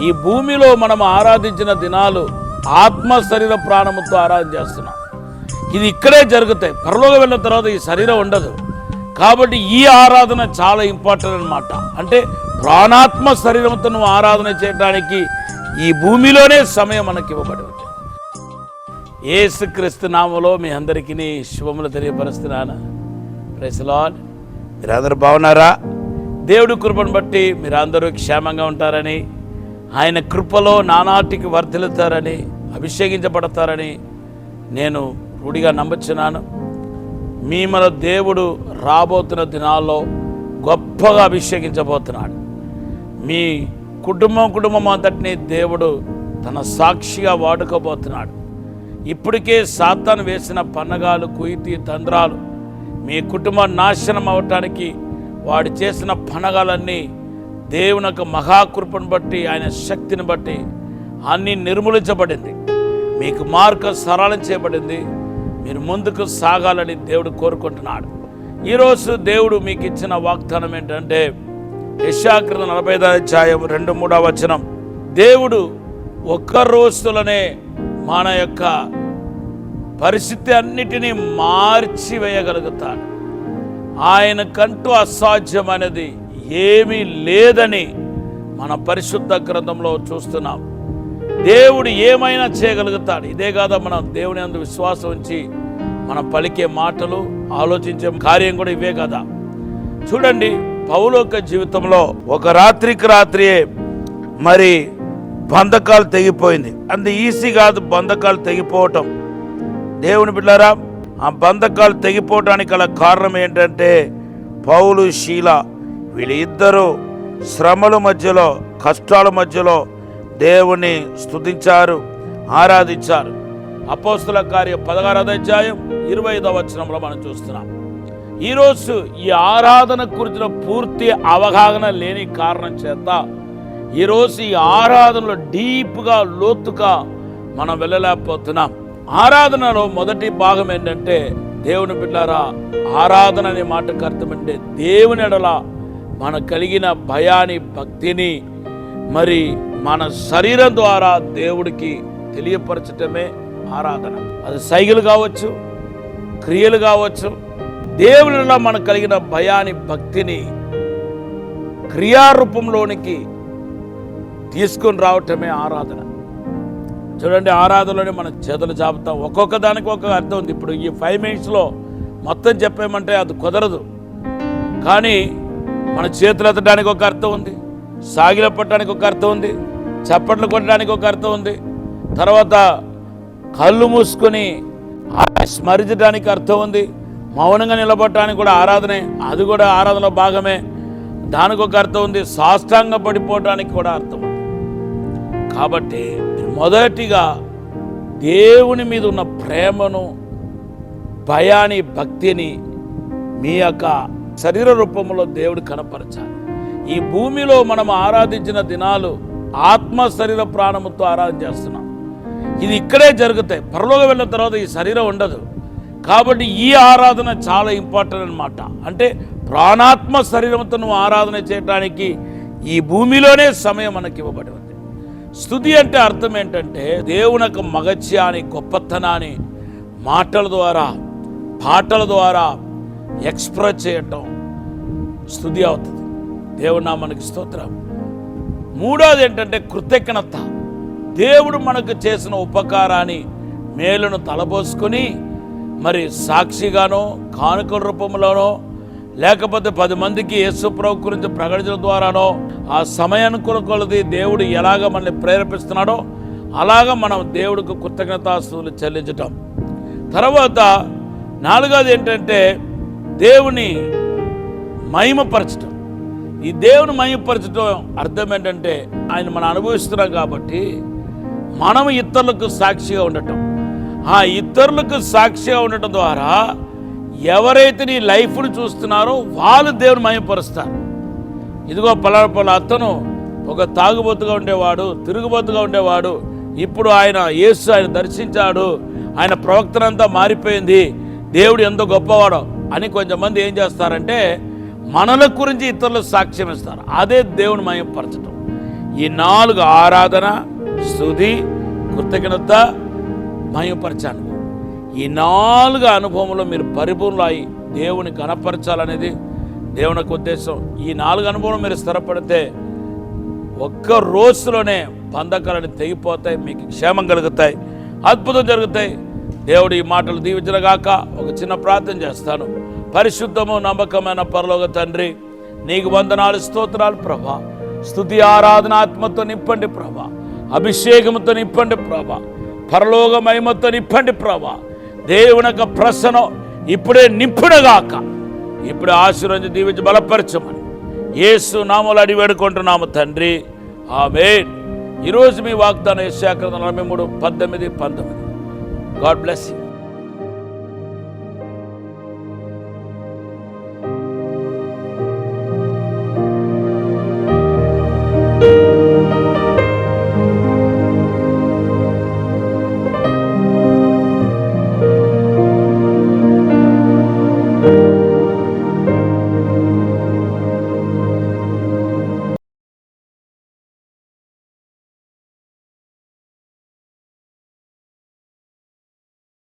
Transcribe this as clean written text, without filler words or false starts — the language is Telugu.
ఈ భూమిలో మనం ఆరాధించిన దినాలు ఆత్మ శరీర ప్రాణముతో ఆరాధన చేస్తున్నాం. ఇది ఇక్కడే జరుగుతాయి. పరలోకం వెళ్ళిన తర్వాత ఈ శరీరం ఉండదు. కాబట్టి ఈ ఆరాధన చాలా ఇంపార్టెంట్ అన్నమాట. అంటే ప్రాణాత్మ శరీరంతో నువ్వు ఆరాధన చేయడానికి ఈ భూమిలోనే సమయం మనకి ఇవ్వబడి ఉంది. యేసుక్రీస్తు నామములో మీ అందరికీ శుభములు తెలియపరుస్తున్నాను. Praise the Lord. మీరందరూ బాగున్నారా? దేవుడి కృపను బట్టి మీరందరూ క్షేమంగా ఉంటారని, ఆయన కృపలో నానాటికి వర్ధిల్లుతారని, అభిషేకించబడతారని నేను రూఢిగా నమ్ముచున్నాను. మిమ్మల్ని దేవుడు రాబోతున్న దినాల్లో గొప్పగా అభిషేకించబోతున్నాడు. మీ కుటుంబం అంతటినీ దేవుడు తన సాక్షిగా వాడుకోబోతున్నాడు. ఇప్పటికే సాతాను వేసిన పన్నగాలు, కుయుతి తంత్రాలు మీ కుటుంబం నాశనం అవటానికి వాడు చేసిన పన్నగాలన్నీ దేవుని యొక్క మహాకృపను బట్టి, ఆయన శక్తిని బట్టి అన్నీ నిర్మూలించబడింది. మీకు మార్గం సరళం చేయబడింది. మీరు ముందుకు సాగాలని దేవుడు కోరుకుంటున్నాడు. ఈరోజు దేవుడు మీకు ఇచ్చిన వాగ్దానం ఏంటంటే యెషయా 45:2-3 దేవుడు ఒక్క రోజులోనే మన యొక్క పరిస్థితి అన్నిటినీ మార్చివేయగలుగుతాడు. ఆయనకంటూ అసాధ్యమైనది ఏమీ లేదని మన పరిశుద్ధ గ్రంథంలో చూస్తున్నాం. దేవుడు ఏమైనా చేయగలుగుతాడు. ఇదే కాదా మనం దేవుని యందు విశ్వాసం ఉంచి మనం పలికే మాటలు, ఆలోచించే కార్యం కూడా ఇవే కదా. చూడండి, పౌలు యొక్క జీవితంలో ఒక రాత్రికి రాత్రియే మరి బంధకాలు తెగిపోయింది. అంత ఈజీ కాదు బంధకాలు తెగిపోవటం. దేవుని బిడ్డలారా, ఆ బంధకాలు తెగిపోవటానికి గల కారణం ఏంటంటే పౌలు, శీల వీళ్ళిద్దరూ శ్రమల మధ్యలో, కష్టాల మధ్యలో దేవుని స్తుతించారు, ఆరాధించారు. అపోస్తల కార్యం 16:25 మనం చూస్తున్నాం. ఈరోజు ఈ ఆరాధన గురించిన పూర్తి అవగాహన లేని కారణం చేత ఈరోజు ఈ ఆరాధనలో డీప్గా, లోతుగా మనం వెళ్ళలేకపోతున్నాం. ఆరాధనలో మొదటి భాగం ఏంటంటే దేవుని బిడ్డలారా, ఆరాధన అనే మాటకు అర్థం అంటే దేవుని ఎడల మనకు కలిగిన భయాన్ని, భక్తిని మరి మన శరీరం ద్వారా దేవుడికి తెలియపరచటమే ఆరాధన. అది సైగలు కావచ్చు, క్రియలు కావచ్చు. దేవునిలో మనకు కలిగిన భయాన్ని, భక్తిని క్రియారూపంలోనికి తీసుకొని రావటమే ఆరాధన. చూడండి, ఆరాధనలోనే మన చేతులు చాపుతాం. ఒక్కొక్క దానికి ఒక అర్థం ఉంది. ఇప్పుడు ఈ 5 minutesలో మొత్తం చెప్పామంటే అది కుదరదు. కానీ మన చేతులు ఎత్తడానికి ఒక అర్థం ఉంది, సాగిల పట్టడానికి ఒక అర్థం ఉంది, చప్పట్లు కొట్టడానికి ఒక అర్థం ఉంది, తర్వాత కళ్ళు మూసుకొని స్మరించడానికి అర్థం ఉంది, మౌనంగా నిలబడటానికి కూడా ఆరాధనే, అది కూడా ఆరాధనలో భాగమే, దానికి ఒక అర్థం ఉంది, సాష్టాంగ పడిపోవడానికి కూడా అర్థం ఉంది. కాబట్టి మొదటిగా దేవుని మీద ఉన్న ప్రేమను, భయాన్ని, భక్తిని మీ యొక్క శరీర రూపంలో దేవుడు కనపరచాలి. ఈ భూమిలో మనం ఆరాధించిన దినాలు ఆత్మ శరీర ప్రాణముతో ఆరాధన చేస్తున్నాం. ఇది ఇక్కడే జరుగుతాయి. పరలోకం వెళ్ళిన తర్వాత ఈ శరీరం ఉండదు. కాబట్టి ఈ ఆరాధన చాలా ఇంపార్టెంట్ అన్నమాట. అంటే ప్రాణాత్మ శరీరంతో నువ్వు ఆరాధన చేయడానికి ఈ భూమిలోనే సమయం మనకి ఇవ్వబడి ఉంది. స్తుతి అంటే అర్థం ఏంటంటే దేవుని యొక్క మగత్యాన్ని, గొప్పతనాన్ని మాటల ద్వారా, పాటల ద్వారా ఎక్స్ప్రెస్ చేయటం స్తుతి అవుతుంది. దేవుడు నామానికి స్తోత్రం. మూడోది ఏంటంటే కృతజ్ఞత. దేవుడు మనకు చేసిన ఉపకారాన్ని, మేలును తలపోసుకొని మరి సాక్షిగానో, కానుకల రూపంలోనో, లేకపోతే 10 మందికి యేసు ప్రభు గురించి ప్రకటించడం ద్వారానో, ఆ సమయానుకూల కొలది దేవుడు ఎలాగ మనల్ని ప్రేరేపిస్తున్నాడో అలాగ మనం దేవుడికి కృతజ్ఞతాస్తుతులు చెల్లించటం. తర్వాత 4వది ఏంటంటే దేవుని మహిమపరచటం. ఈ దేవుని మహిమపరచటం అర్థం ఏంటంటే ఆయన మనం అనుభవిస్తున్నాం కాబట్టి మనం ఇతరులకు సాక్షిగా ఉండటం. ఆ ఇతరులకు సాక్షిగా ఉండటం ద్వారా ఎవరైతే నీ లైఫ్ను చూస్తున్నారో వాళ్ళు దేవుని మహిమపరుస్తారు. ఇదిగో పలానా అతను ఒక తాగుబోతుగా ఉండేవాడు, తిరుగుబోతుగా ఉండేవాడు, ఇప్పుడు ఆయన యేసు ఆయన దర్శించాడు, ఆయన ప్రవక్తనంతా మారిపోయింది, దేవుడు ఎంతో గొప్పవాడు అని కొంతమంది ఏం చేస్తారంటే మనల గురించి ఇతరులకు సాక్ష్యం ఇస్తారు. అదే దేవుని మహిమపరచటం. ఈ 4 ఆరాధన, స్తుతి, కృతజ్ఞత, మహిమపరచ అనుభవం. ఈ 4 అనుభవంలో మీరు పరిపూర్ణులై దేవుని కనపరచాలనేది దేవుని యొక్క ఉద్దేశం. ఈ 4 అనుభవంలో మీరు స్థిరపడితే ఒక్క రోజులోనే బంధకాలను తెగిపోతాయి, మీకు క్షేమం కలుగుతాయి, అద్భుతం జరుగుతాయి. దేవుడు ఈ మాటలు దీవించగాక. ఒక చిన్న ప్రార్థన చేస్తాను. పరిశుద్ధము నమ్మకమైన పరలోక తండ్రి, నీకు వందనాలు, స్తోత్రాలు ప్రభా. స్తుతి ఆరాధన ఆత్మతో నింపండి ప్రభా, అభిషేకముతో నింపండి ప్రభా, పరలోక మహిమతో నింపండి ప్రభా. దేవుని యొక్క ప్రసన్నం ఇప్పుడే నింపుడుగాక. ఇప్పుడే ఆశీర్వదించి దీవించి బలపరచమని యేసు నామములో అడిగి వేడుకుంటున్నాము తండ్రి, ఆమేన్. ఈరోజు మీ వాగ్దానం యెషయా 43:18-19. God bless you.